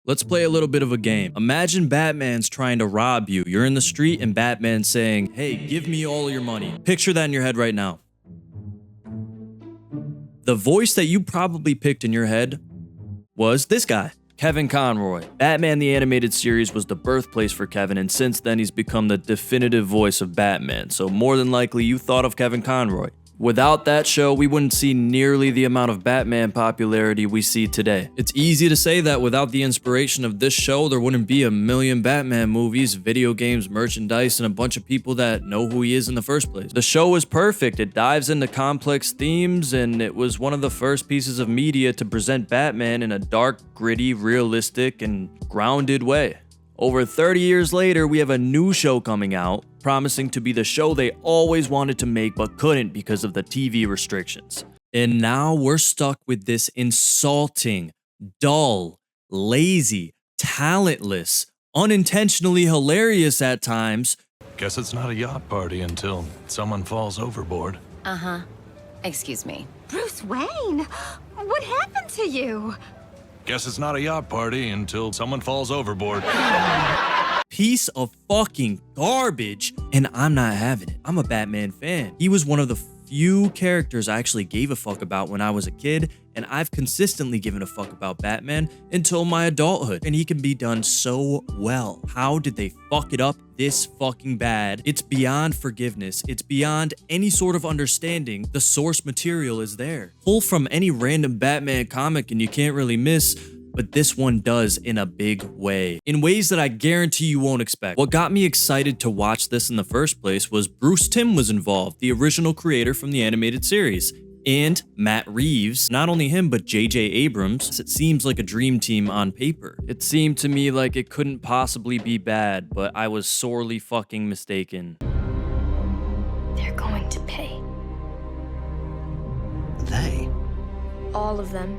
Let's play a little bit of a game. Imagine Batman's trying to rob you. You're in the street and Batman's saying, hey, give me all your money. Picture that in your head right now. The voice that you probably picked in your head was this guy, Kevin Conroy. Batman the Animated Series was the birthplace for Kevin, and since then he's become the definitive voice of Batman, so more than likely you thought of Kevin Conroy. Without that show, we wouldn't see nearly the amount of Batman popularity we see today. It's easy to say that without the inspiration of this show, there wouldn't be a million Batman movies, video games, merchandise, and a bunch of people that know who he is in the first place. The show was perfect. It dives into complex themes, and it was one of the first pieces of media to present Batman in a dark, gritty, realistic, and grounded way. Over 30 years later, we have a new show coming out, promising to be the show they always wanted to make but couldn't because of the TV restrictions. And now we're stuck with this insulting, dull, lazy, talentless, unintentionally hilarious at times. Guess it's not a yacht party until someone falls overboard. Uh-huh. Excuse me. Bruce Wayne, what happened to you? Guess it's not a yacht party until someone falls overboard. Piece of fucking garbage, and I'm not having it. I'm a Batman fan. He was one of the few characters I actually gave a fuck about when I was a kid, and I've consistently given a fuck about Batman until my adulthood, and he can be done so well. How did they fuck it up this fucking bad? It's beyond forgiveness. It's beyond any sort of understanding. The source material is there. Pull from any random Batman comic and you can't really miss, but this one does in a big way. In ways that I guarantee you won't expect. What got me excited to watch this in the first place was Bruce Timm was involved, the original creator from the animated series. And Matt Reeves, not only him, but JJ Abrams. It seems like a dream team on paper. It seemed to me like it couldn't possibly be bad, but I was sorely fucking mistaken. They're going to pay. They? All of them.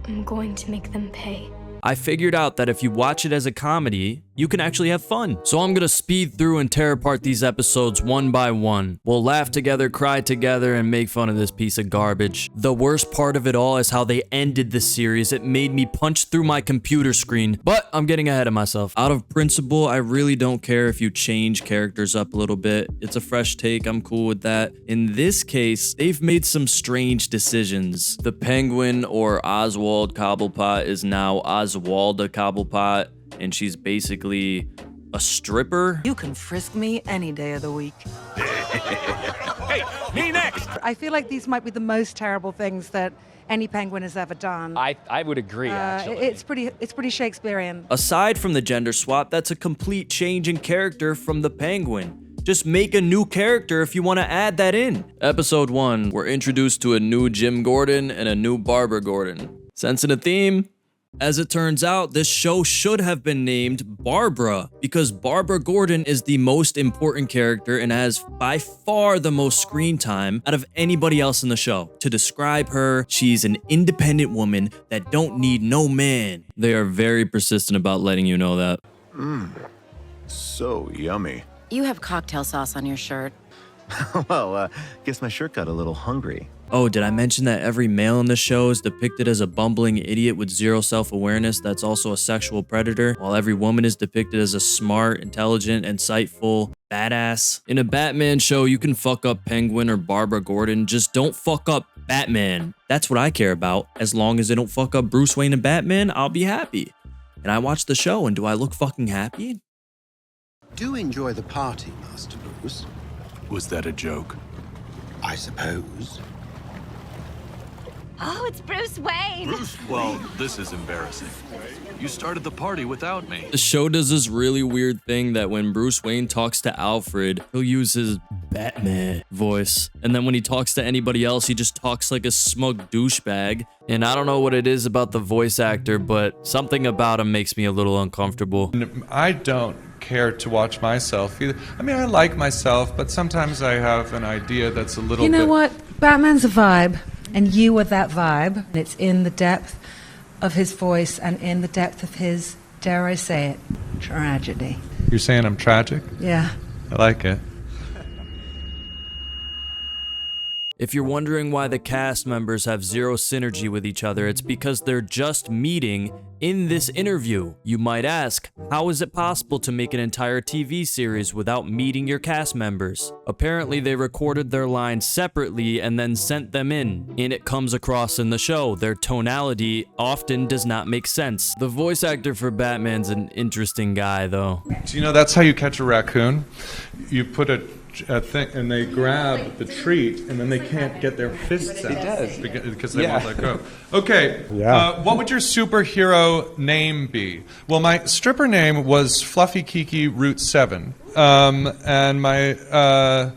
I'm going to make them pay. I figured out that if you watch it as a comedy, you can actually have fun. So I'm gonna speed through and tear apart these episodes one by one. We'll laugh together, cry together, and make fun of this piece of garbage. The worst part of it all is how they ended the series. It made me punch through my computer screen, but I'm getting ahead of myself. Out of principle, I really don't care if you change characters up a little bit. It's a fresh take, I'm cool with that. In this case, they've made some strange decisions. The Penguin, or Oswald Cobblepot, is now Oswalda Cobblepot, and she's basically a stripper. You can frisk me any day of the week. Hey, me next! I feel like these might be the most terrible things that any penguin has ever done. I would agree, actually. It's pretty Shakespearean. Aside from the gender swap, that's a complete change in character from the Penguin. Just make a new character if you want to add that in. Episode 1, we're introduced to a new Jim Gordon and a new Barbara Gordon. Sensing a theme? As it turns out, this show should have been named Barbara, because Barbara Gordon is the most important character and has by far the most screen time out of anybody else in the show. To describe her, she's an independent woman that don't need no man. They are very persistent about letting you know that. So yummy. You have cocktail sauce on your shirt. Well, guess my shirt got a little hungry. Oh, did I mention that every male in the show is depicted as a bumbling idiot with zero self-awareness that's also a sexual predator, while every woman is depicted as a smart, intelligent, insightful badass? In a Batman show, you can fuck up Penguin or Barbara Gordon, just don't fuck up Batman. That's what I care about. As long as they don't fuck up Bruce Wayne and Batman, I'll be happy. And I watch the show, and do I look fucking happy? Do enjoy the party, Master Bruce. Was that a joke? I suppose. Oh, it's Bruce Wayne. Well, this is embarrassing. You started the party without me. The show does this really weird thing that when Bruce Wayne talks to Alfred, he'll use his Batman voice. And then when he talks to anybody else, he just talks like a smug douchebag. And I don't know what it is about the voice actor, but something about him makes me a little uncomfortable. I don't care to watch myself either. I mean, I like myself, but sometimes I have an idea that's a little bit... You know what? Batman's a vibe, and you are that vibe. It's in the depth of his voice and in the depth of his, dare I say it, tragedy. You're saying I'm tragic? Yeah. I like it. If you're wondering why the cast members have zero synergy with each other, it's because they're just meeting in this interview. You might ask, how is it possible to make an entire TV series without meeting your cast members? Apparently, they recorded their lines separately and then sent them in, and it comes across in the show. Their tonality often does not make sense. The voice actor for Batman's an interesting guy, though. Do you know that's how you catch a raccoon? You put a thing, and they grab the treat, and then they can't get their fists out. It does. Because they won't let go. Okay, what would your superhero name be? Well, my stripper name was Fluffy Kiki Route 7. And my,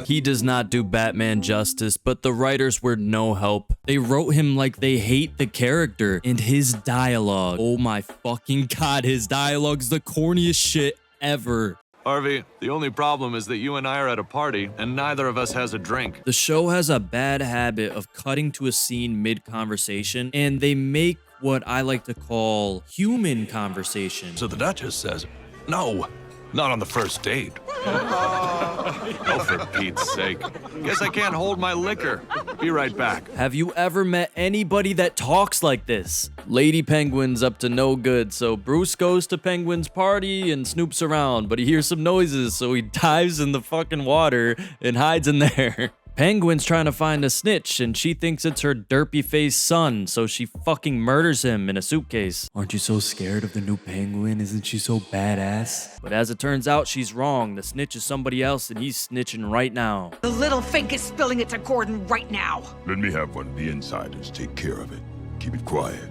He does not do Batman justice, but the writers were no help. They wrote him like they hate the character, and his dialogue. Oh my fucking god, his dialogue's the corniest shit ever. Harvey, the only problem is that you and I are at a party, and neither of us has a drink. The show has a bad habit of cutting to a scene mid-conversation, and they make what I like to call human conversation. So the Duchess says, no, not on the first date. Oh, for Pete's sake. Guess I can't hold my liquor. Be right back. Have you ever met anybody that talks like this? Lady Penguin's up to no good, so Bruce goes to Penguin's party and snoops around, but he hears some noises, so he dives in the fucking water and hides in there. Penguin's trying to find a snitch, and she thinks it's her derpy-faced son, so she fucking murders him in a suitcase. Aren't you so scared of the new Penguin? Isn't she so badass? But as it turns out, she's wrong. The snitch is somebody else, and he's snitching right now. The little fink is spilling it to Gordon right now. Let me have one of the insiders take care of it. Keep it quiet.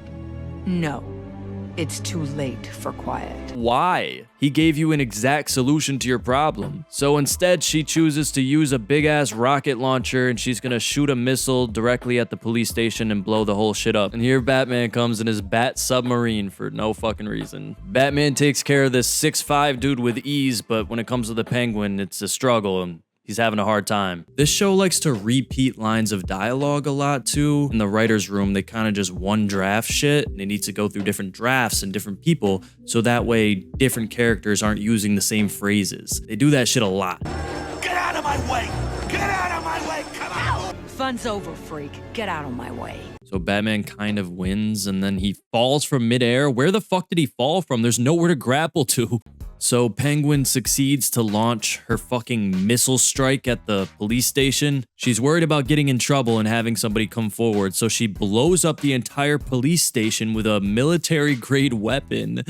No. It's too late for quiet. Why? He gave you an exact solution to your problem. So instead, she chooses to use a big-ass rocket launcher, and she's gonna shoot a missile directly at the police station and blow the whole shit up. And here Batman comes in his bat submarine for no fucking reason. Batman takes care of this 6'5" dude with ease, but when it comes to the Penguin, it's a struggle, and he's having a hard time. This show likes to repeat lines of dialogue a lot too. In the writer's room, they kind of just one draft shit, and it needs to go through different drafts and different people, so that way different characters aren't using the same phrases. They do that shit a lot. Get out of my way! Get out of my way! Come out! Fun's over, freak. Get out of my way. So Batman kind of wins, and then he falls from midair. Where the fuck did he fall from? There's nowhere to grapple to. So Penguin succeeds to launch her fucking missile strike at the police station. She's worried about getting in trouble and having somebody come forward, so she blows up the entire police station with a military-grade weapon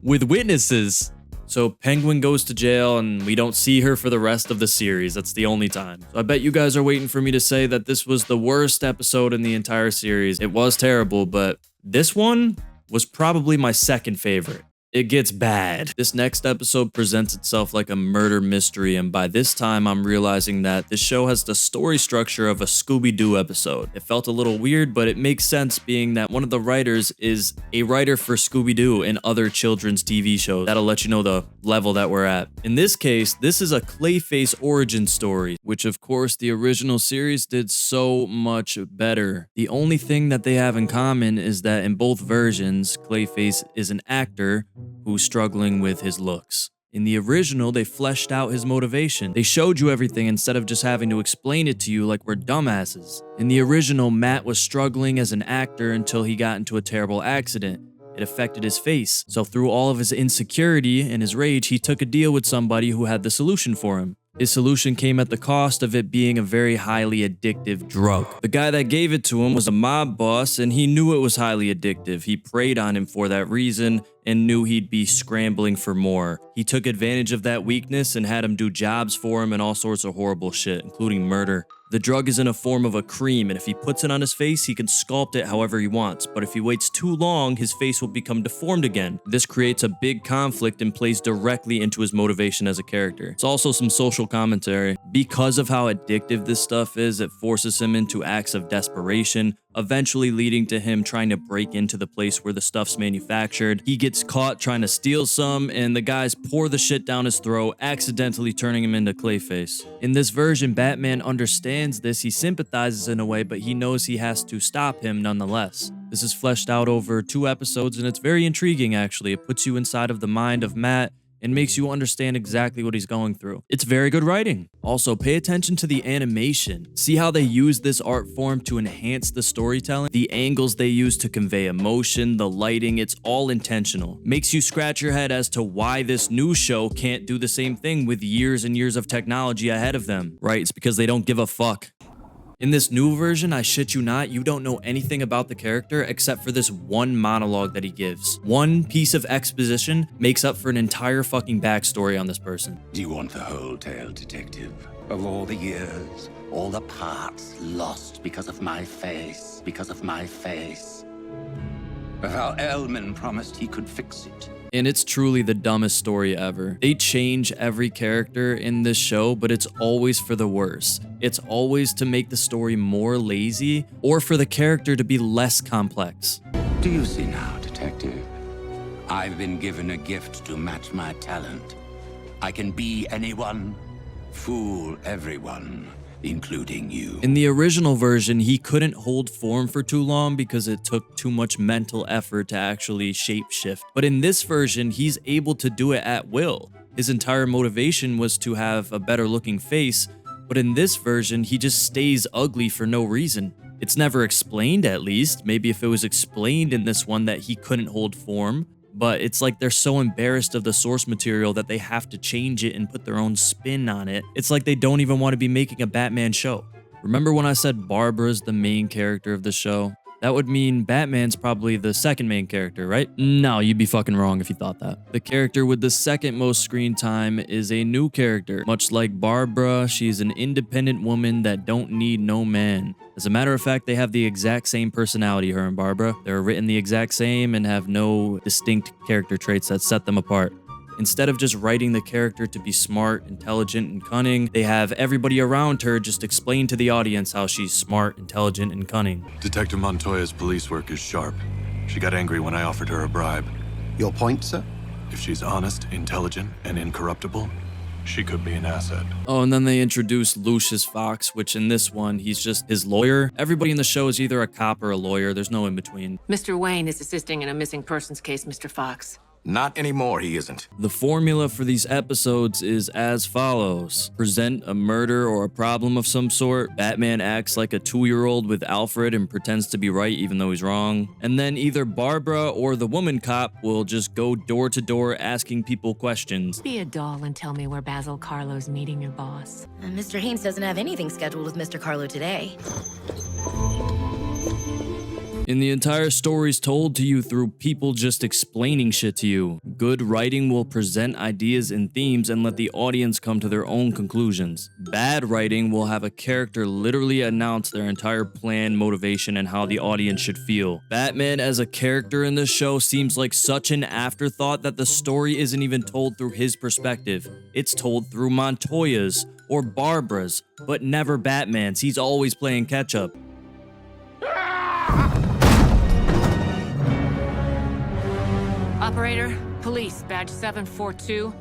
with witnesses. So Penguin goes to jail, and we don't see her for the rest of the series. That's the only time. So I bet you guys are waiting for me to say that this was the worst episode in the entire series. It was terrible, but this one was probably my second favorite. It gets bad. This next episode presents itself like a murder mystery, and by this time I'm realizing that this show has the story structure of a Scooby-Doo episode. It felt a little weird, but it makes sense being that one of the writers is a writer for Scooby-Doo and other children's TV shows. That'll let you know the level that we're at. In this case, this is a Clayface origin story, which of course the original series did so much better. The only thing that they have in common is that in both versions, Clayface is an actor who's struggling with his looks. In the original, they fleshed out his motivation. They showed you everything instead of just having to explain it to you like we're dumbasses. In the original, Matt was struggling as an actor until he got into a terrible accident. It affected his face. So through all of his insecurity and his rage, he took a deal with somebody who had the solution for him. His solution came at the cost of it being a very highly addictive drug. The guy that gave it to him was a mob boss, and he knew it was highly addictive. He preyed on him for that reason and knew he'd be scrambling for more. He took advantage of that weakness and had him do jobs for him and all sorts of horrible shit, including murder. The drug is in a form of a cream, and if he puts it on his face, he can sculpt it however he wants, but if he waits too long, his face will become deformed again. This creates a big conflict and plays directly into his motivation as a character. It's also some social commentary. Because of how addictive this stuff is, it forces him into acts of desperation, eventually leading to him trying to break into the place where the stuff's manufactured. He gets caught trying to steal some, and the guys pour the shit down his throat, accidentally turning him into Clayface. In this version, Batman understands this, he sympathizes in a way, but he knows he has to stop him nonetheless. This is fleshed out over 2 episodes, and it's very intriguing actually. It puts you inside of the mind of Matt, and makes you understand exactly what he's going through. It's very good writing. Also, pay attention to the animation. See how they use this art form to enhance the storytelling? The angles they use to convey emotion, the lighting, it's all intentional. Makes you scratch your head as to why this new show can't do the same thing with years and years of technology ahead of them, right? It's because they don't give a fuck. In this new version, I shit you not, you don't know anything about the character except for this one monologue that he gives. One piece of exposition makes up for an entire fucking backstory on this person. Do you want the whole tale, detective? Of all the years, all the parts lost because of my face, Of how Elman promised he could fix it. And it's truly the dumbest story ever. They change every character in this show, but it's always for the worse. It's always to make the story more lazy or for the character to be less complex. Do you see now, detective? I've been given a gift to match my talent. I can be anyone, fool everyone, including you. In the original version, he couldn't hold form for too long because it took too much mental effort to actually shapeshift. But in this version, he's able to do it at will. His entire motivation was to have a better looking face, but in this version, he just stays ugly for no reason. It's never explained, at least. Maybe if it was explained in this one that he couldn't hold form, but it's like they're so embarrassed of the source material that they have to change it and put their own spin on it. It's like they don't even want to be making a Batman show. Remember when I said Barbara's the main character of the show? That would mean Batman's probably the second main character, right? No, you'd be fucking wrong if you thought that. The character with the second most screen time is a new character. Much like Barbara, she's an independent woman that don't need no man. As a matter of fact, they have the exact same personality, her and Barbara. They're written the exact same and have no distinct character traits that set them apart. Instead of just writing the character to be smart, intelligent, and cunning, they have everybody around her just explain to the audience how she's smart, intelligent, and cunning. Detective Montoya's police work is sharp. She got angry when I offered her a bribe. Your point, sir? If she's honest, intelligent, and incorruptible, she could be an asset. Oh, and then they introduced Lucius Fox, which in this one, he's just his lawyer. Everybody in the show is either a cop or a lawyer. There's no in between. Mr. Wayne is assisting in a missing persons case, Mr. Fox. Not anymore, he isn't. The formula for these episodes is as follows. Present a murder or a problem of some sort. Batman acts like a 2-year-old with Alfred and pretends to be right even though he's wrong. And then either Barbara or the woman cop will just go door to door asking people questions. Be a doll and tell me where Basil Carlo's meeting your boss. Mr. Haynes doesn't have anything scheduled with Mr. Carlo today. And the entire story's told to you through people just explaining shit to you. Good writing will present ideas and themes and let the audience come to their own conclusions. Bad writing will have a character literally announce their entire plan, motivation, and how the audience should feel. Batman as a character in this show seems like such an afterthought that the story isn't even told through his perspective. It's told through Montoya's or Barbara's, but never Batman's. He's always playing catch up. Operator, police, badge 742.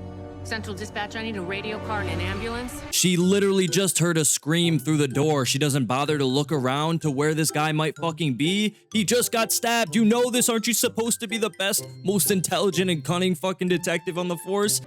Central dispatch, I need a radio car and an ambulance. She literally just heard a scream through the door. She doesn't bother to look around to where this guy might fucking be. He just got stabbed. You know this. Aren't you supposed to be the best, most intelligent and cunning fucking detective on the force?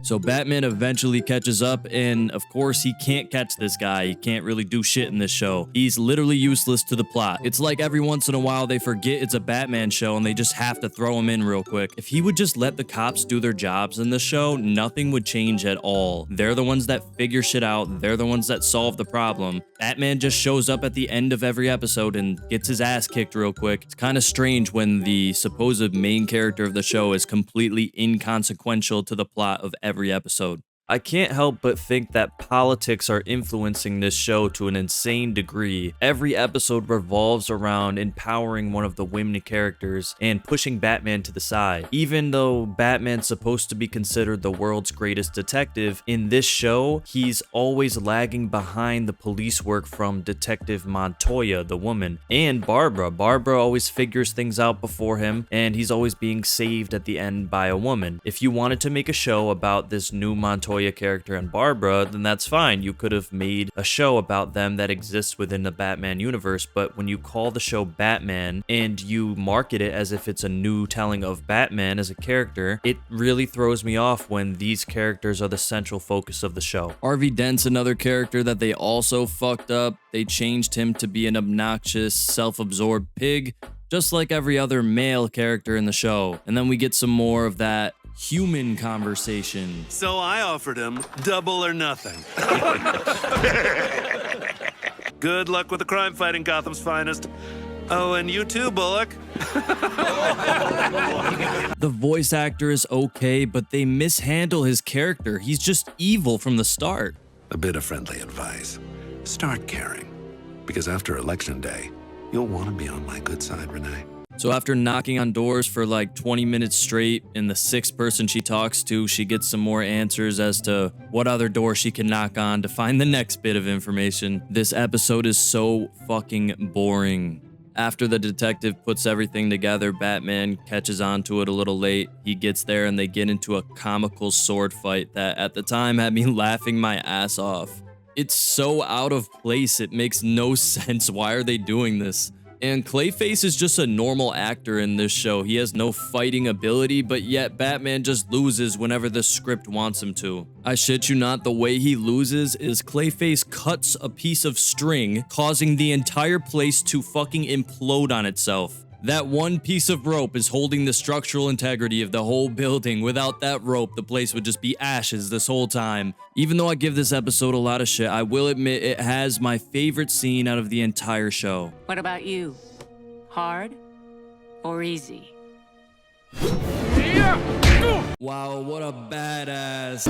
So Batman eventually catches up, and of course he can't catch this guy. He can't really do shit in this show. He's literally useless to the plot. It's like every once in a while they forget it's a Batman show and they just have to throw him in real quick. If he would just let the cops do their jobs in the show, nothing would change at all. They're the ones that figure shit out. They're the ones that solve the problem. Batman just shows up at the end of every episode and gets his ass kicked real quick. It's kind of strange when the supposed main character of the show is completely inconsequential to the plot of every episode. I can't help but think that politics are influencing this show to an insane degree. Every episode revolves around empowering one of the women characters and pushing Batman to the side. Even though Batman's supposed to be considered the world's greatest detective, in this show, he's always lagging behind the police work from Detective Montoya, the woman, and Barbara. Barbara always figures things out before him, and he's always being saved at the end by a woman. If you wanted to make a show about this new Montoya Montoya character and Barbara, then that's fine. You could have made a show about them that exists within the Batman universe, but when you call the show Batman and you market it as if it's a new telling of Batman as a character, it really throws me off when these characters are the central focus of the show. Harvey Dent's another character that they also fucked up. They changed him to be an obnoxious, self-absorbed pig, just like every other male character in the show. And then we get some more of that human conversation. So I offered him double or nothing. Good luck with the crime fighting Gotham's finest. Oh, and you too, Bullock. The voice actor is okay, but they mishandle his character. He's just evil from the start. A bit of friendly advice. Start caring. Because after Election Day, you'll want to be on my good side, Renee. So after knocking on doors for like 20 minutes straight, and the sixth person she talks to, she gets some more answers as to what other door she can knock on to find the next bit of information. This episode is so fucking boring. After the detective puts everything together, Batman catches on to it a little late. He gets there and they get into a comical sword fight that at the time had me laughing my ass off. It's so out of place, it makes no sense. Why are they doing this? And Clayface is just a normal actor in this show. He has no fighting ability, but yet Batman just loses whenever the script wants him to. I shit you not, the way he loses is Clayface cuts a piece of string, causing the entire place to fucking implode on itself. That one piece of rope is holding the structural integrity of the whole building. Without that rope, the place would just be ashes this whole time. Even though I give this episode a lot of shit, I will admit it has my favorite scene out of the entire show. What about you? Hard or easy? Wow, what a badass.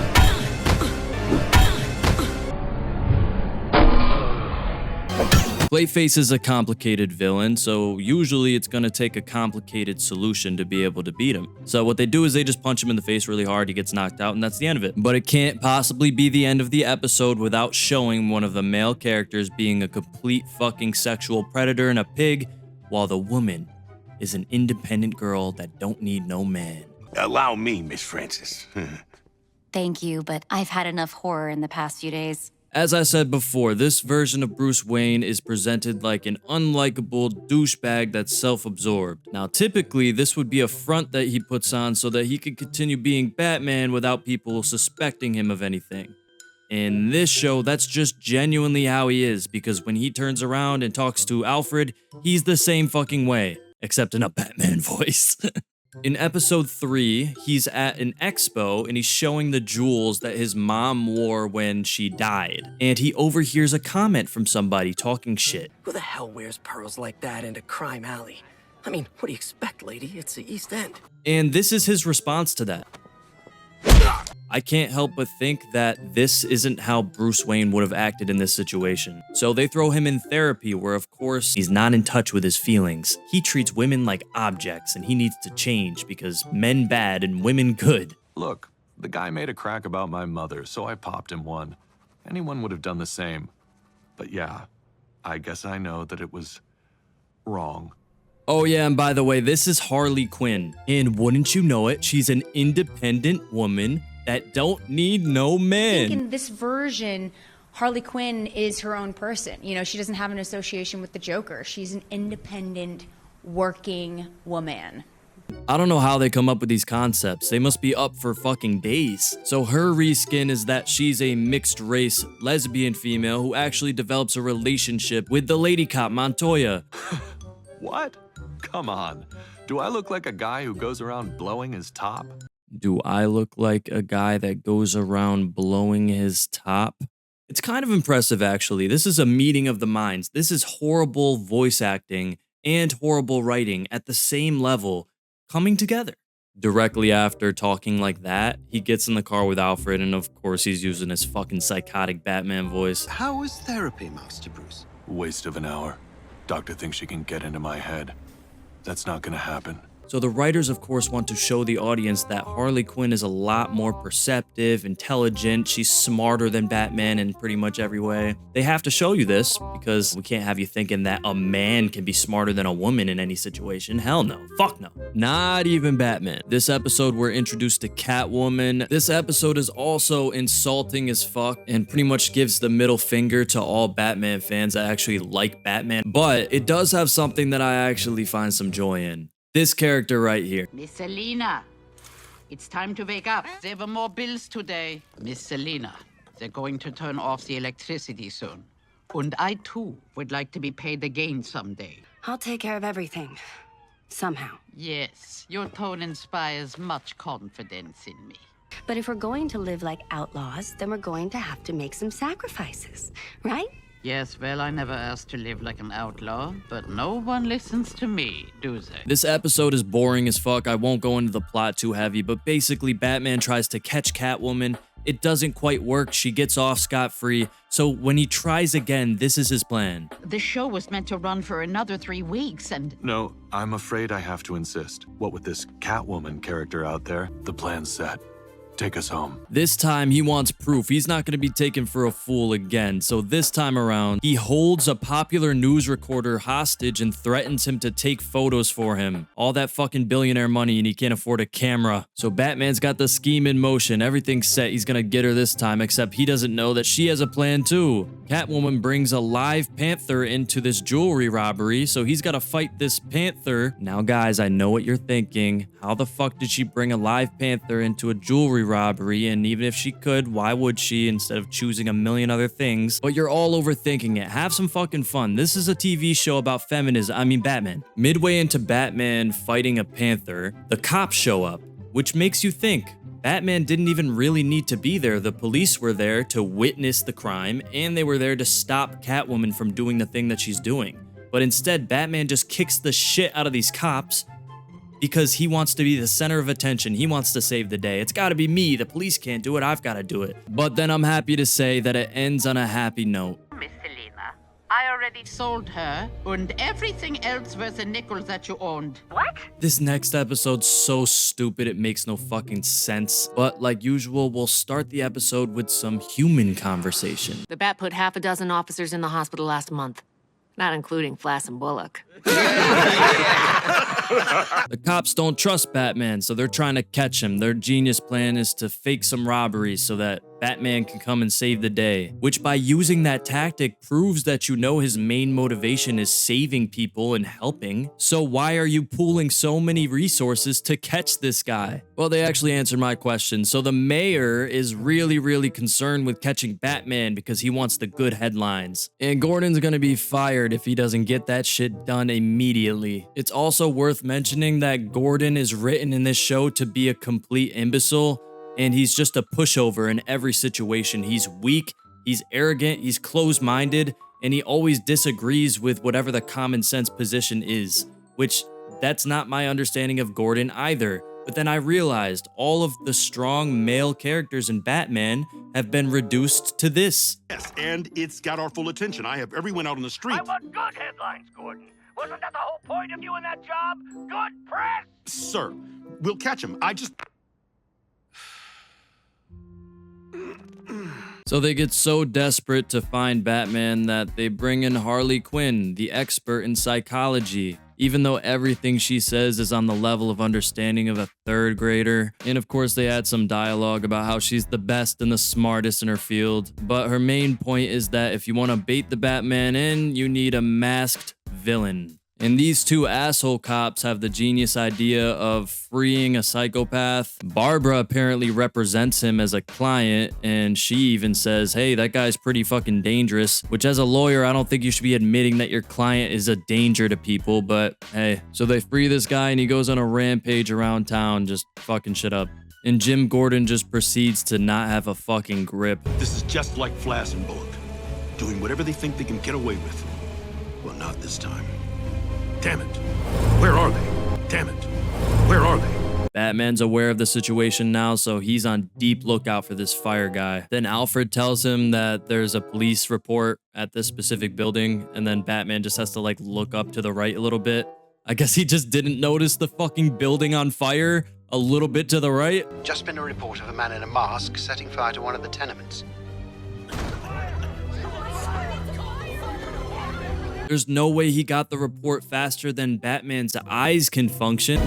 Clayface is a complicated villain, so usually it's gonna take a complicated solution to be able to beat him. So what they do is they just punch him in the face really hard, he gets knocked out, and that's the end of it. But it can't possibly be the end of the episode without showing one of the male characters being a complete fucking sexual predator and a pig, while the woman is an independent girl that don't need no man. Allow me, Miss Francis. Thank you, but I've had enough horror in the past few days. As I said before, this version of Bruce Wayne is presented like an unlikable douchebag that's self-absorbed. Now, typically, this would be a front that he puts on so that he could continue being Batman without people suspecting him of anything. In this show, that's just genuinely how he is, because when he turns around and talks to Alfred, he's the same fucking way, except in a Batman voice. In episode 3, he's at an expo and he's showing the jewels that his mom wore when she died. And he overhears a comment from somebody talking shit. Who the hell wears pearls like that into Crime Alley? I mean, what do you expect, lady? It's the East End. And this is his response to that. I can't help but think that this isn't how Bruce Wayne would have acted in this situation. So they throw him in therapy where, of course, he's not in touch with his feelings. He treats women like objects and he needs to change because men bad and women good. Look, the guy made a crack about my mother, so I popped him one. Anyone would have done the same. But yeah, I guess I know that it was wrong. Oh yeah, and by the way, this is Harley Quinn. And wouldn't you know it, she's an independent woman that don't need no man. I think in this version, Harley Quinn is her own person. You know, she doesn't have an association with the Joker. She's an independent, working woman. I don't know how they come up with these concepts. They must be up for fucking days. So her reskin is that she's a mixed race lesbian female who actually develops a relationship with the lady cop Montoya. What? Come on. Do I look like a guy who goes around blowing his top? Do I look like a guy that goes around blowing his top? It's kind of impressive, actually. This is a meeting of the minds. This is horrible voice acting and horrible writing at the same level coming together. Directly after talking like that, he gets in the car with Alfred, and of course he's using his fucking psychotic Batman voice. How was therapy, Master Bruce? Waste of an hour. Doctor thinks she can get into my head. That's not gonna happen. So the writers, of course, want to show the audience that Harley Quinn is a lot more perceptive, intelligent, she's smarter than Batman in pretty much every way. They have to show you this because we can't have you thinking that a man can be smarter than a woman in any situation. Hell no. Fuck no. Not even Batman. This episode, we're introduced to Catwoman. This episode is also insulting as fuck and pretty much gives the middle finger to all Batman fans that actually like Batman. But it does have something that I actually find some joy in. This character right here. Miss Selina, it's time to wake up. There were more bills today. Miss Selina, they're going to turn off the electricity soon. And I, too, would like to be paid again someday. I'll take care of everything. Somehow. Yes, your tone inspires much confidence in me. But if we're going to live like outlaws, then we're going to have to make some sacrifices, right? Yes, well, I never asked to live like an outlaw, but no one listens to me, do they? This episode is boring as fuck. I won't go into the plot too heavy, but basically Batman tries to catch Catwoman. It doesn't quite work. She gets off scot-free. So when he tries again, this is his plan. The show was meant to run for another 3 weeks, and... No, I'm afraid I have to insist. What with this Catwoman character out there, the plan's set. Take us home. This time he wants proof. He's not going to be taken for a fool again. So this time around, he holds a popular news recorder hostage and threatens him to take photos for him. All that fucking billionaire money and he can't afford a camera. So Batman's got the scheme in motion. Everything's set. He's going to get her this time, except he doesn't know that she has a plan too. Catwoman brings a live panther into this jewelry robbery, so he's got to fight this panther. Now guys, I know what you're thinking. How the fuck did she bring a live panther into a jewelry robbery? And even if she could, why would she instead of choosing a million other things? But you're all overthinking it. Have some fucking fun. This is a TV show about feminism. I mean Batman. Midway into Batman fighting a panther, the cops show up, which makes you think Batman didn't even really need to be there. The police were there to witness the crime, and they were there to stop Catwoman from doing the thing that she's doing. But instead, Batman just kicks the shit out of these cops because he wants to be the center of attention. He wants to save the day. It's got to be me. The police can't do it. I've got to do it. But then I'm happy to say that it ends on a happy note. Miss Selina, I already sold her and everything else worth a nickel that you owned. What? This next episode's so stupid it makes no fucking sense. But like usual, we'll start the episode with some human conversation. The Bat put half a dozen officers in the hospital last month, not including Flass and Bullock. The cops don't trust Batman, so they're trying to catch him. Their genius plan is to fake some robberies so that Batman can come and save the day, which by using that tactic proves that you know his main motivation is saving people and helping. So why are you pooling so many resources to catch this guy? Well, they actually answered my question. So the mayor is really concerned with catching Batman because he wants the good headlines. And Gordon's gonna be fired if he doesn't get that shit done immediately. It's also worth mentioning that Gordon is written in this show to be a complete imbecile, and he's just a pushover in every situation. He's weak, he's arrogant, he's closed-minded, and he always disagrees with whatever the common sense position is, which that's not my understanding of Gordon either. But then I realized all of the strong male characters in Batman have been reduced to this. Yes, and it's got our full attention. I have everyone out on the street. I want good headlines, Gordon. Wasn't that the whole point of you in that job? Good press? Sir, we'll catch him. I just... So they get so desperate to find Batman that they bring in Harley Quinn, the expert in psychology, even though everything she says is on the level of understanding of a third grader. And of course they add some dialogue about how she's the best and the smartest in her field. But her main point is that if you want to bait the Batman in, you need a masked villain. And these two asshole cops have the genius idea of freeing a psychopath. Barbara apparently represents him as a client, and she even says, hey, that guy's pretty fucking dangerous, which as a lawyer, I don't think you should be admitting that your client is a danger to people, but hey. So they free this guy and he goes on a rampage around town, just fucking shit up. And Jim Gordon just proceeds to not have a fucking grip. This is just like Flass and Bullock, doing whatever they think they can get away with. Well, not this time. Damn it. Where are they? Damn it. Where are they? Batman's aware of the situation now, so he's on deep lookout for this fire guy. Then Alfred tells him that there's a police report at this specific building, and then Batman just has to like look up to the right a little bit. I guess he just didn't notice the fucking building on fire a little bit to the right. Just been a report of a man in a mask setting fire to one of the tenements. There's no way he got the report faster than Batman's eyes can function.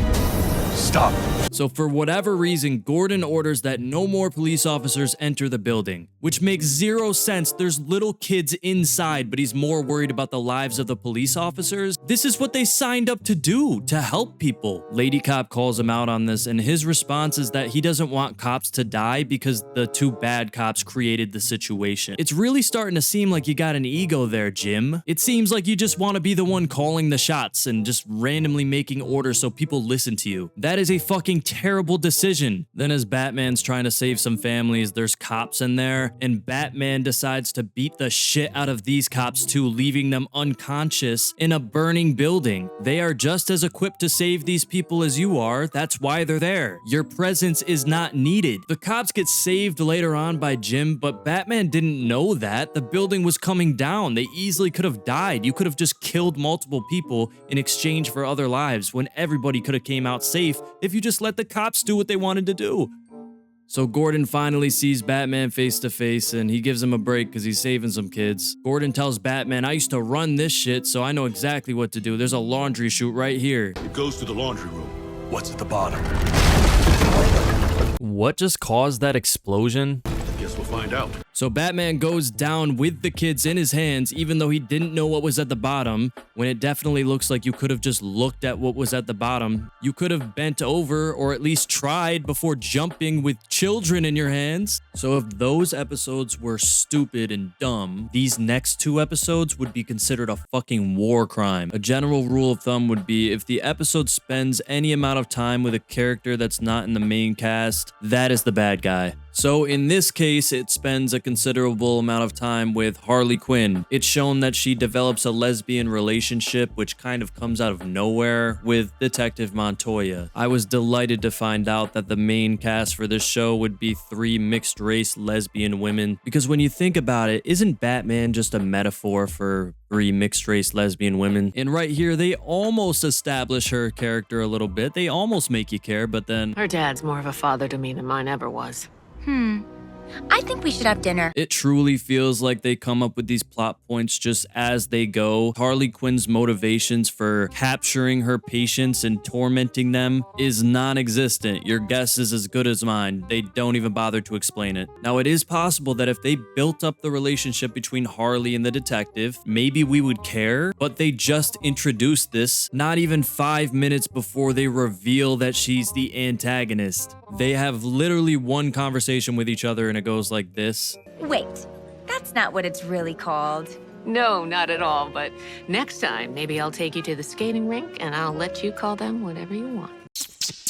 Stop. So for whatever reason, Gordon orders that no more police officers enter the building, which makes zero sense. There's little kids inside, but he's more worried about the lives of the police officers. This is what they signed up to do, to help people. Lady Cop calls him out on this, and his response is that he doesn't want cops to die because the two bad cops created the situation. It's really starting to seem like you got an ego there, Jim. It seems like you just want to be the one calling the shots and just randomly making orders so people listen to you. That is a fucking terrible decision. Then as Batman's trying to save some families, there's cops in there, and Batman decides to beat the shit out of these cops too, leaving them unconscious in a burning building. They are just as equipped to save these people as you are. That's why they're there. Your presence is not needed. The cops get saved later on by Jim, but Batman didn't know that. The building was coming down. They easily could have died. You could have just killed multiple people in exchange for other lives when everybody could have came out safe if you just let the cops do what they wanted to do. So Gordon finally sees Batman face to face, and he gives him a break because he's saving some kids. Gordon tells Batman, I used to run this shit, so I know exactly what to do. There's a laundry chute right here. It goes to the laundry room. What's at the bottom? What just caused that explosion? Guess we'll find out. So Batman goes down with the kids in his hands, even though he didn't know what was at the bottom, when it definitely looks like you could have just looked at what was at the bottom. You could have bent over or at least tried before jumping with children in your hands. So if those episodes were stupid and dumb, these next two episodes would be considered a fucking war crime. A general rule of thumb would be if the episode spends any amount of time with a character that's not in the main cast, that is the bad guy. So in this case, it spends a considerable amount of time with Harley Quinn. It's shown that she develops a lesbian relationship, which kind of comes out of nowhere, with Detective Montoya. I was delighted to find out that the main cast for this show would be 3 mixed-race lesbian women, because when you think about it, isn't Batman just a metaphor for 3 mixed-race lesbian women? And right here, they almost establish her character a little bit. They almost make you care, but then... Her dad's more of a father to me than mine ever was. I think we should have dinner. It truly feels like they come up with these plot points just as they go. Harley Quinn's motivations for capturing her patients and tormenting them is non-existent. Your guess is as good as mine. They don't even bother to explain it. Now, it is possible that if they built up the relationship between Harley and the detective, maybe we would care, but they just introduced this not even 5 minutes before they reveal that she's the antagonist. They have literally one conversation with each other and it goes like this. Wait, that's not what it's really called. No, not at all, but next time, maybe I'll take you to the skating rink and I'll let you call them whatever you want.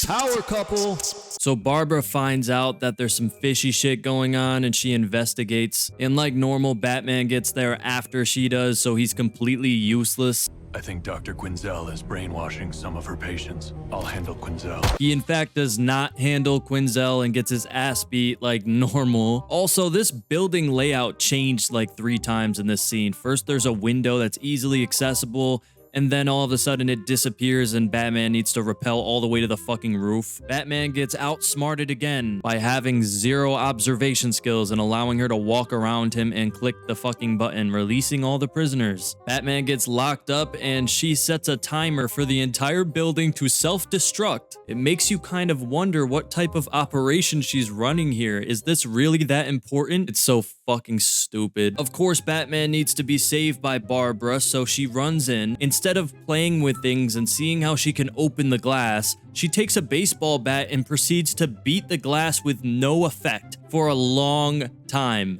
Power couple. So Barbara finds out that there's some fishy shit going on and she investigates. And like normal, Batman gets there after she does, so he's completely useless. I think Dr. Quinzel is brainwashing some of her patients. I'll handle Quinzel. He in fact does not handle Quinzel and gets his ass beat like normal. Also, this building layout changed like 3 times in this scene. First, there's a window that's easily accessible, and then all of a sudden it disappears and Batman needs to rappel all the way to the fucking roof. Batman gets outsmarted again by having 0 observation skills and allowing her to walk around him and click the fucking button, releasing all the prisoners. Batman gets locked up and she sets a timer for the entire building to self-destruct. It makes you kind of wonder what type of operation she's running here. Is this really that important? It's so fucking stupid. Of course, Batman needs to be saved by Barbara, so she runs in. Instead of playing with things and seeing how she can open the glass, she takes a baseball bat and proceeds to beat the glass with no effect for a long time.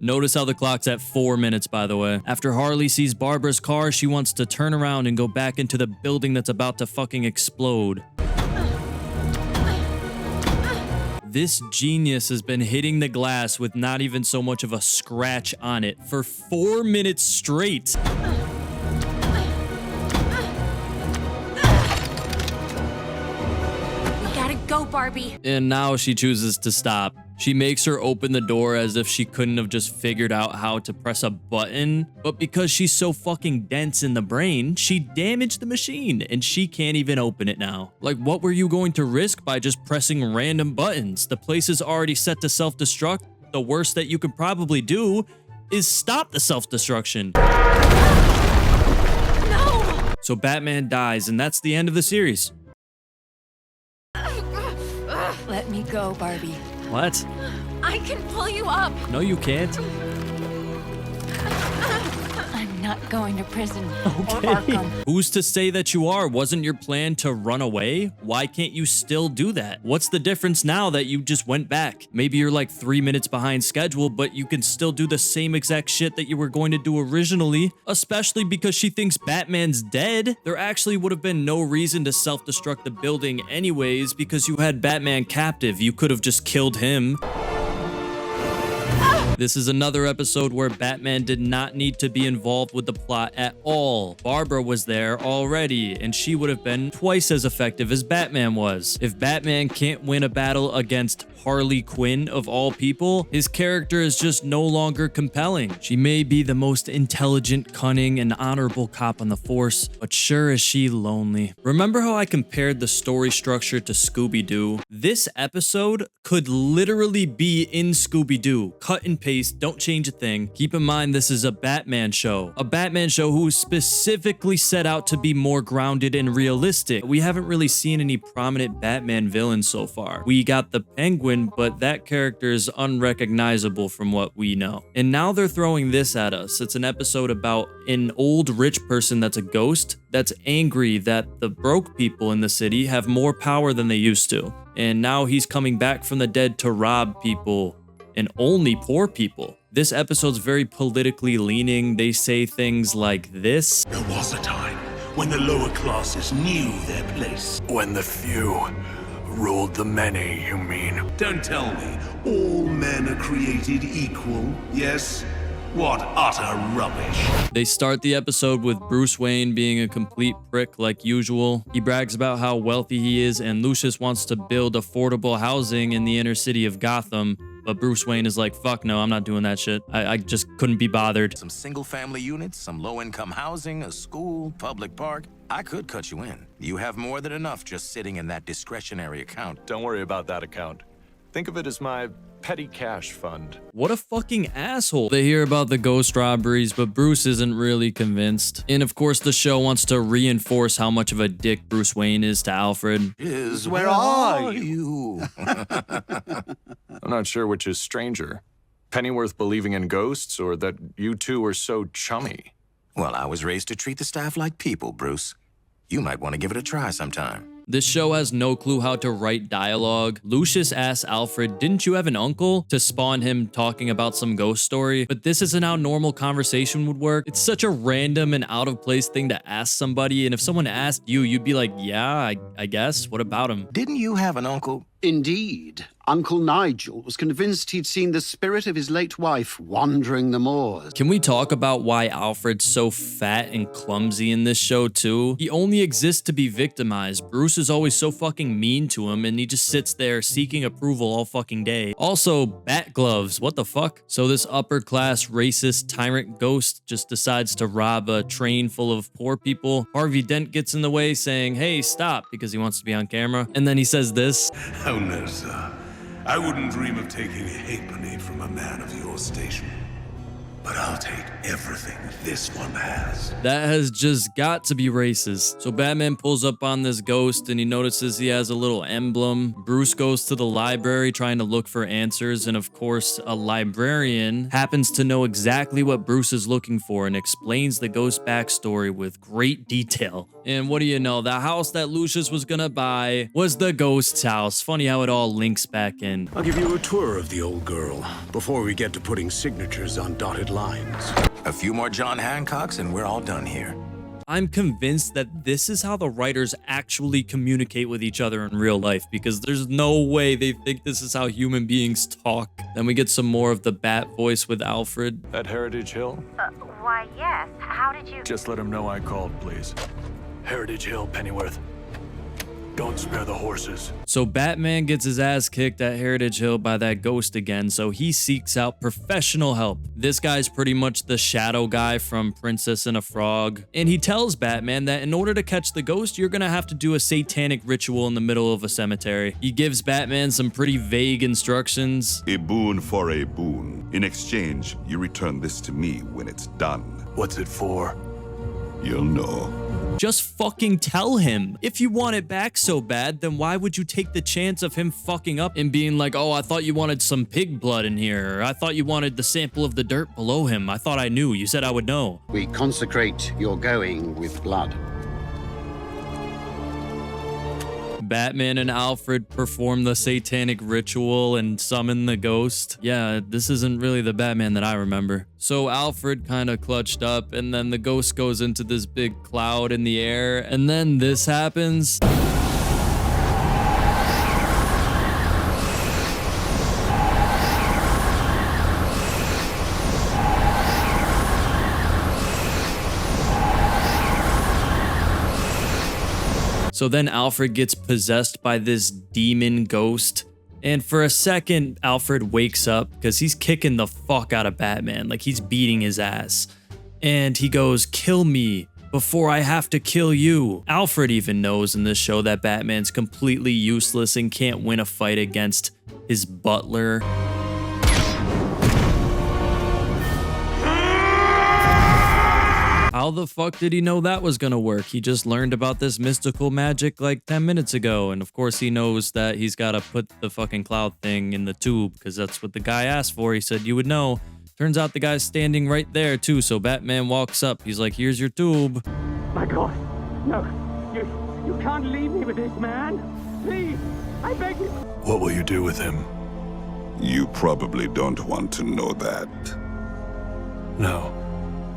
Notice how the clock's at 4 minutes, by the way. After Harley sees Barbara's car, she wants to turn around and go back into the building that's about to fucking explode. This genius has been hitting the glass with not even so much of a scratch on it for 4 minutes straight. We gotta go go, Barbie. And now she chooses to stop. She makes her open the door as if she couldn't have just figured out how to press a button. But because she's so fucking dense in the brain, she damaged the machine and she can't even open it now. Like, what were you going to risk by just pressing random buttons? The place is already set to self-destruct. The worst that you could probably do is stop the self-destruction. No! So Batman dies, and that's the end of the series. Let me go, Barbie. What? I can pull you up. No, you can't. I'm not going to prison or Arkham. Who's to say that you are? Wasn't your plan to run away? Why can't you still do that? What's the difference now that you just went back? Maybe you're like 3 minutes behind schedule, but you can still do the same exact shit that you were going to do originally, especially because she thinks Batman's dead. There actually would have been no reason to self-destruct the building anyways because you had Batman captive. You could have just killed him. This is another episode where Batman did not need to be involved with the plot at all. Barbara was there already, and she would have been twice as effective as Batman was. If Batman can't win a battle against Harley Quinn of all people, his character is just no longer compelling. She may be the most intelligent, cunning, and honorable cop on the force, but sure is she lonely. Remember how I compared the story structure to Scooby-Doo? This episode could literally be in Scooby-Doo. Cut and paste, don't change a thing. Keep in mind this is a Batman show. A Batman show who specifically set out to be more grounded and realistic. We haven't really seen any prominent Batman villains so far. We got the Penguin, but that character is unrecognizable from what we know. And now they're throwing this at us. It's an episode about an old rich person that's a ghost that's angry that the broke people in the city have more power than they used to. And now he's coming back from the dead to rob people, and only poor people. This episode's very politically leaning. They say things like this. There was a time when the lower classes knew their place. When the few ruled the many, you mean? Don't tell me all men are created equal, yes? What utter rubbish. They start the episode with Bruce Wayne being a complete prick like usual. He brags about how wealthy he is, and Lucius wants to build affordable housing in the inner city of Gotham. But Bruce Wayne is like, fuck no, I'm not doing that shit. I just couldn't be bothered. Some single-family units, some low-income housing, a school, public park. I could cut you in. You have more than enough just sitting in that discretionary account. Don't worry about that account. Think of it as my petty cash fund. What a fucking asshole. They hear about the ghost robberies, but Bruce isn't really convinced. And of course, the show wants to reinforce how much of a dick Bruce Wayne is to Alfred. Where are you? I'm not sure which is stranger. Pennyworth believing in ghosts, or that you two are so chummy? Well, I was raised to treat the staff like people, Bruce. You might want to give it a try sometime. This show has no clue how to write dialogue. Lucius asks Alfred, didn't you have an uncle? To spawn him talking about some ghost story. But this isn't how normal conversation would work. It's such a random and out of place thing to ask somebody. And if someone asked you, you'd be like, yeah, I guess. What about him? Didn't you have an uncle? Indeed. Uncle Nigel was convinced he'd seen the spirit of his late wife wandering the moors. Can we talk about why Alfred's so fat and clumsy in this show too? He only exists to be victimized. Bruce is always so fucking mean to him, and he just sits there seeking approval all fucking day. Also, bat gloves, what the fuck? So this upper class racist tyrant ghost just decides to rob a train full of poor people. Harvey Dent gets in the way saying, hey, stop, because he wants to be on camera. And then he says this. Oh no, sir. I wouldn't dream of taking a halfpenny from a man of your station. But I'll take everything this one has. That has just got to be racist. So Batman pulls up on this ghost and he notices he has a little emblem. Bruce goes to the library trying to look for answers, and of course, a librarian happens to know exactly what Bruce is looking for and explains the ghost backstory with great detail. And what do you know? The house that Lucius was gonna buy was the ghost's house. Funny how it all links back in. I'll give you a tour of the old girl before we get to putting signatures on dotted lines. A few more John Hancocks and we're all done here. I'm convinced that this is how the writers actually communicate with each other in real life, because there's no way they think this is how human beings talk. Then we get some more of the bat voice with Alfred. At Heritage Hill? Why, yes. How did you... Just let him know I called, please. Heritage Hill, Pennyworth. Don't spare the horses. So Batman gets his ass kicked at Heritage Hill by that ghost again, so he seeks out professional help. This guy's pretty much the shadow guy from Princess and a Frog, and he tells Batman that in order to catch the ghost, you're gonna have to do a satanic ritual in the middle of a cemetery. He gives Batman some pretty vague instructions. A boon for a boon. In exchange, you return this to me when it's done. What's it for? You'll know. Just fucking tell him. If you want it back so bad, then why would you take the chance of him fucking up and being like, oh, I thought you wanted some pig blood in here. Or, I thought you wanted the sample of the dirt below him. I thought I knew. You said I would know. We consecrate your going with blood. Batman and Alfred perform the satanic ritual and summon the ghost. Yeah, this isn't really the Batman that I remember. So Alfred kind of clutched up, and then the ghost goes into this big cloud in the air, and then this happens. So then Alfred gets possessed by this demon ghost. And for a second, Alfred wakes up because he's kicking the fuck out of Batman. Like he's beating his ass. And he goes, kill me before I have to kill you. Alfred even knows in this show that Batman's completely useless and can't win a fight against his butler. How the fuck did he know that was gonna work? He just learned about this mystical magic like 10 minutes ago. And of course he knows that he's gotta put the fucking cloud thing in the tube because that's what the guy asked for. He said you would know. Turns out the guy's standing right there too. So Batman walks up. He's like, here's your tube. My God, no, you can't leave me with this man. Please, I beg you. What will you do with him? You probably don't want to know that. No,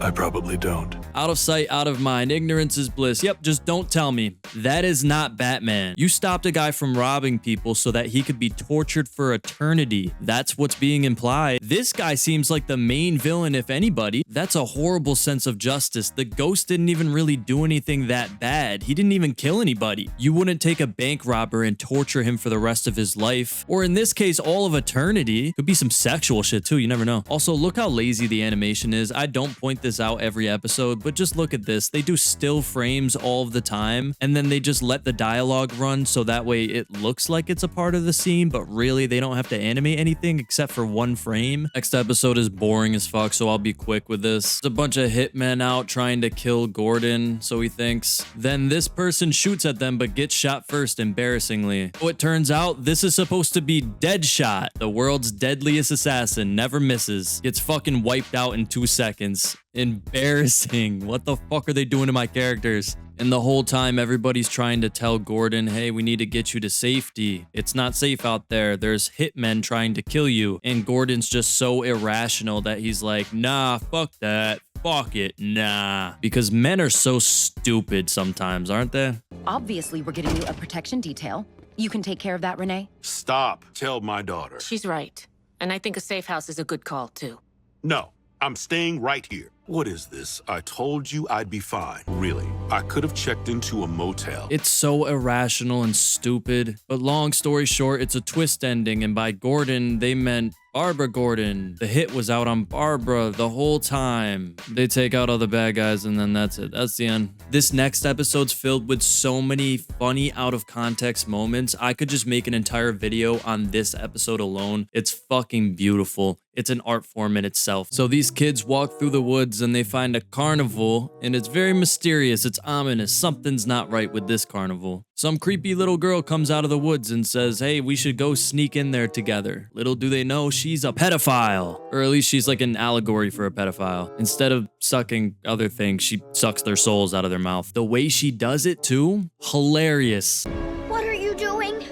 I probably don't. Out of sight, out of mind. Ignorance is bliss. Yep, just don't tell me. That is not Batman. You stopped a guy from robbing people so that he could be tortured for eternity. That's what's being implied. This guy seems like the main villain, if anybody. That's a horrible sense of justice. The ghost didn't even really do anything that bad. He didn't even kill anybody. You wouldn't take a bank robber and torture him for the rest of his life. Or in this case, all of eternity. Could be some sexual shit too, you never know. Also, look how lazy the animation is. I don't point this out every episode, but just look at this. They do still frames all of the time, and then they just let the dialogue run so that way it looks like it's a part of the scene, but really they don't have to animate anything except for one frame. Next episode is boring as fuck, so I'll be quick with this. There's a bunch of hitmen out trying to kill Gordon, so he thinks. Then this person shoots at them but gets shot first, embarrassingly. So it turns out this is supposed to be Deadshot, the world's deadliest assassin, never misses. Gets fucking wiped out in 2 seconds. Embarrassing. What the fuck are they doing to my characters? And the whole time, everybody's trying to tell Gordon, hey, we need to get you to safety. It's not safe out there. There's hitmen trying to kill you. And Gordon's just so irrational that he's like, nah, fuck that. Fuck it, nah. Because men are so stupid sometimes, aren't they? Obviously, we're getting you a protection detail. You can take care of that, Renee? Stop. Tell my daughter. She's right. And I think a safe house is a good call, too. No, I'm staying right here. What is this? I told you I'd be fine. Really, I could have checked into a motel. It's so irrational and stupid. But long story short, it's a twist ending, and by Gordon, they meant Barbara Gordon. The hit was out on Barbara the whole time. They take out all the bad guys, and then that's it. That's the end. This next episode's filled with so many funny out of context moments. I could just make an entire video on this episode alone. It's fucking beautiful. It's an art form in itself. So these kids walk through the woods and they find a carnival, and it's very mysterious. It's ominous. Something's not right with this carnival. Some creepy little girl comes out of the woods and says, hey, we should go sneak in there together. Little do they know she's a pedophile. Or at least she's like an allegory for a pedophile. Instead of sucking other things, she sucks their souls out of their mouth. The way she does it too, hilarious. What are you doing?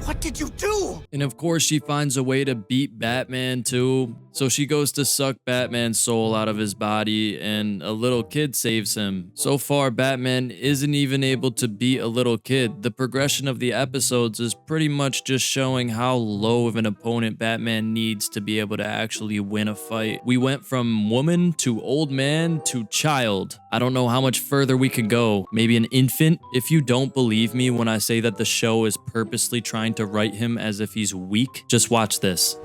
What did you do? And of course, she finds a way to beat Batman too. So she goes to suck Batman's soul out of his body, and a little kid saves him. So far, Batman isn't even able to beat a little kid. The progression of the episodes is pretty much just showing how low of an opponent Batman needs to be able to actually win a fight. We went from woman to old man to child. I don't know how much further we could go. Maybe an infant? If you don't believe me when I say that the show is purposely trying to write him as if he's weak, just watch this.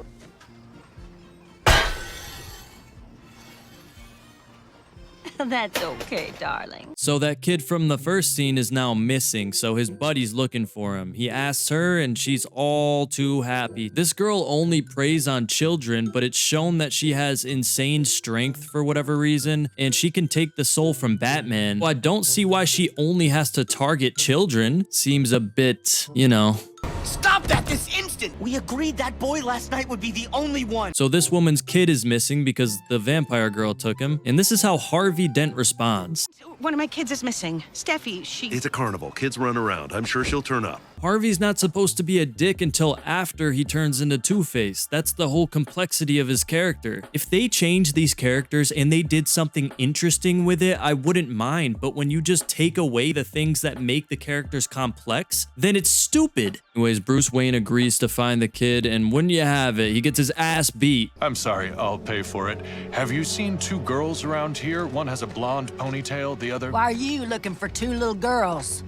That's okay, darling. So that kid from the first scene is now missing, so his buddy's looking for him. He asks her and she's all too happy. This girl only preys on children, but it's shown that she has insane strength for whatever reason, and she can take the soul from Batman. Well, I don't see why she only has to target children. Seems a bit, you know. Stop that this instant! We agreed that boy last night would be the only one. So this woman's kid is missing because the vampire girl took him, and this is how Harvey Dent responds. One of my kids is missing. Steffi, she... It's a carnival. Kids run around. I'm sure she'll turn up. Harvey's not supposed to be a dick until after he turns into Two-Face. That's the whole complexity of his character. If they changed these characters and they did something interesting with it, I wouldn't mind. But when you just take away the things that make the characters complex, then it's stupid. Anyways, Bruce Wayne agrees to find the kid, and wouldn't you have it, he gets his ass beat. I'm sorry, I'll pay for it. Have you seen two girls around here? One has a blonde ponytail, the other... Why are you looking for two little girls?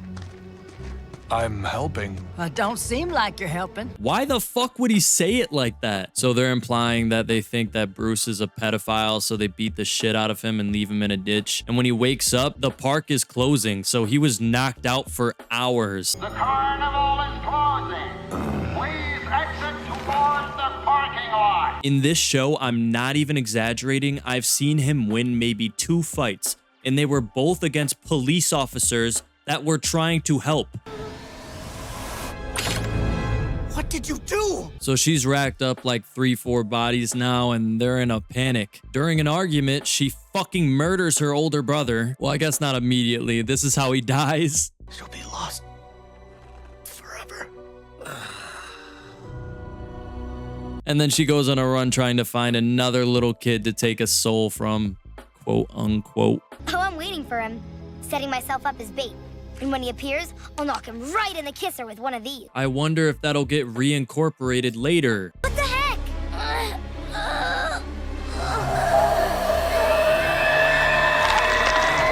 I'm helping. Don't seem like you're helping. Why the fuck would he say it like that? So they're implying that they think that Bruce is a pedophile, so they beat the shit out of him and leave him in a ditch. And when he wakes up, the park is closing, so he was knocked out for hours. The carnival is closing. Please exit towards the parking lot. In this show, I'm not even exaggerating, I've seen him win maybe 2 fights, and they were both against police officers that were trying to help. What did you do? So she's racked up like 3-4 bodies now, and they're in a panic. During an argument, she fucking murders her older brother. Well, I guess not immediately. This is how he dies. She'll be lost forever. And then she goes on a run trying to find another little kid to take a soul from, quote unquote. Oh, I'm waiting for him, setting myself up as bait. And when he appears, I'll knock him right in the kisser with one of these. I wonder if that'll get reincorporated later. What the heck?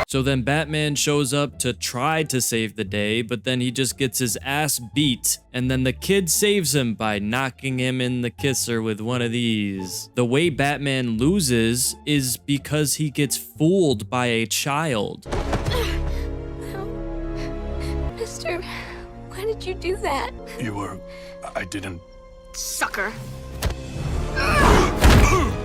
So then Batman shows up to try to save the day, but then he just gets his ass beat. And then the kid saves him by knocking him in the kisser with one of these. The way Batman loses is because he gets fooled by a child. Mister, why did you do that? I didn't... Sucker.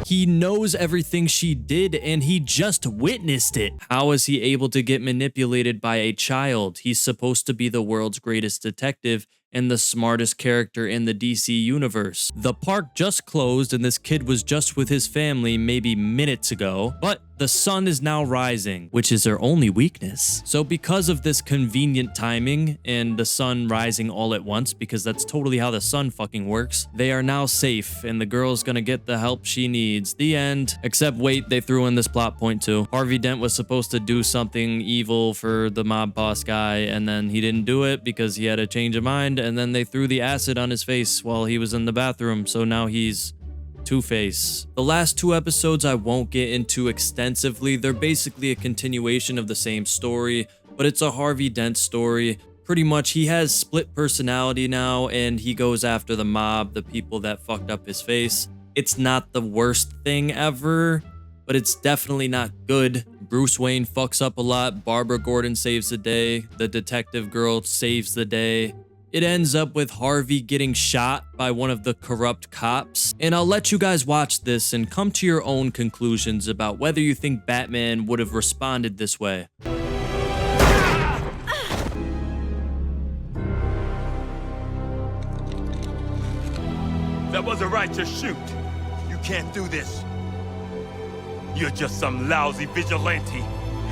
He knows everything she did, and he just witnessed it. How is he able to get manipulated by a child? He's supposed to be the world's greatest detective and the smartest character in the DC universe. The park just closed, and this kid was just with his family maybe minutes ago, but the sun is now rising, which is their only weakness. So because of this convenient timing and the sun rising all at once, because that's totally how the sun fucking works, they are now safe, and the girl's gonna get the help she needs. The end. Except wait, they threw in this plot point too. Harvey Dent was supposed to do something evil for the mob boss guy, and then he didn't do it because he had a change of mind, and then they threw the acid on his face while he was in the bathroom, so now he's Two-Face. The last 2 episodes I won't get into extensively. They're basically a continuation of the same story, but it's a Harvey Dent story. Pretty much he has split personality now, and he goes after the mob, the people that fucked up his face. It's not the worst thing ever, but it's definitely not good. Bruce Wayne fucks up a lot. Barbara Gordon saves the day. The detective girl saves the day. It ends up with Harvey getting shot by one of the corrupt cops. And I'll let you guys watch this and come to your own conclusions about whether you think Batman would have responded this way. That wasn't right to shoot. You can't do this. You're just some lousy vigilante.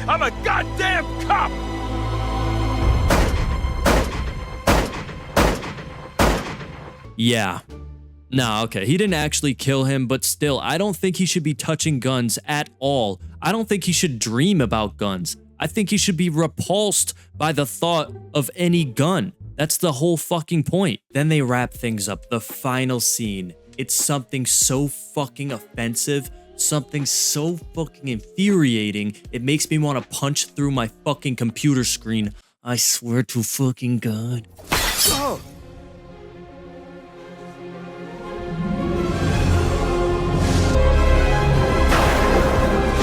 I'm a goddamn cop! Yeah, Nah, okay, he didn't actually kill him, but still, I don't think he should be touching guns at all. I don't think he should dream about guns. I think he should be repulsed by the thought of any gun. That's the whole fucking point. Then they wrap things up. The final scene. It's something so fucking offensive, something so fucking infuriating. It makes me want to punch through my fucking computer screen. I swear to fucking God. Oh.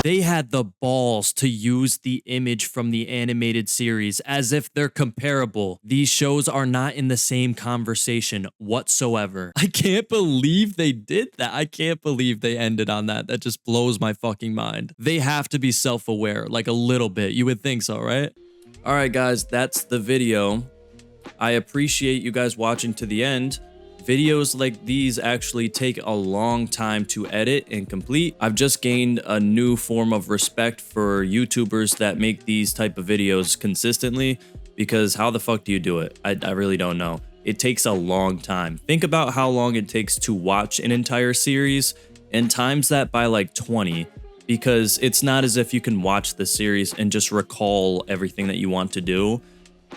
They had the balls to use the image from the animated series as if they're comparable. These shows are not in the same conversation whatsoever. I can't believe they did that. I can't believe they ended on that. That just blows my fucking mind. They have to be self-aware, like a little bit. You would think so, right? All right, guys, that's the video. I appreciate you guys watching to the end. Videos like these actually take a long time to edit and complete. I've just gained a new form of respect for YouTubers that make these type of videos consistently, because how the fuck do you do it? I really don't know. It takes a long time. Think about how long it takes to watch an entire series and times that by like 20, because it's not as if you can watch the series and just recall everything that you want to do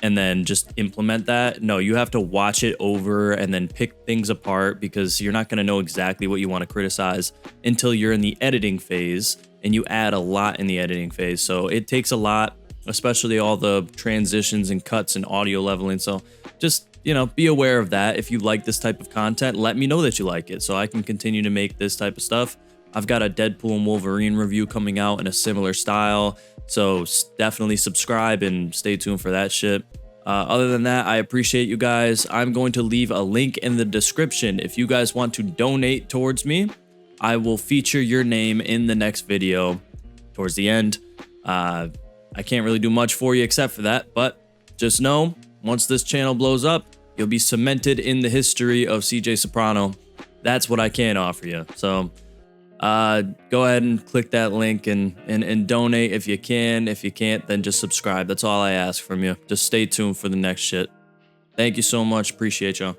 and then just implement that. No, you have to watch it over and then pick things apart, because you're not going to know exactly what you want to criticize until you're in the editing phase, and you add a lot in the editing phase. So it takes a lot, especially all the transitions and cuts and audio leveling. So just, you know, be aware of that. If you like this type of content, let me know that you like it so I can continue to make this type of stuff. I've got a Deadpool and Wolverine review coming out in a similar style, so definitely subscribe and stay tuned for that shit. Other than that, I appreciate you guys. I'm going to leave a link in the description. If you guys want to donate towards me, I will feature your name in the next video towards the end. I can't really do much for you except for that, but just know, once this channel blows up, you'll be cemented in the history of CJ Soprano. That's what I can offer you. So go ahead and click that link and donate if you can. If you can't, then just subscribe. That's all I ask from you. Just stay tuned for the next shit. Thank you so much. Appreciate y'all.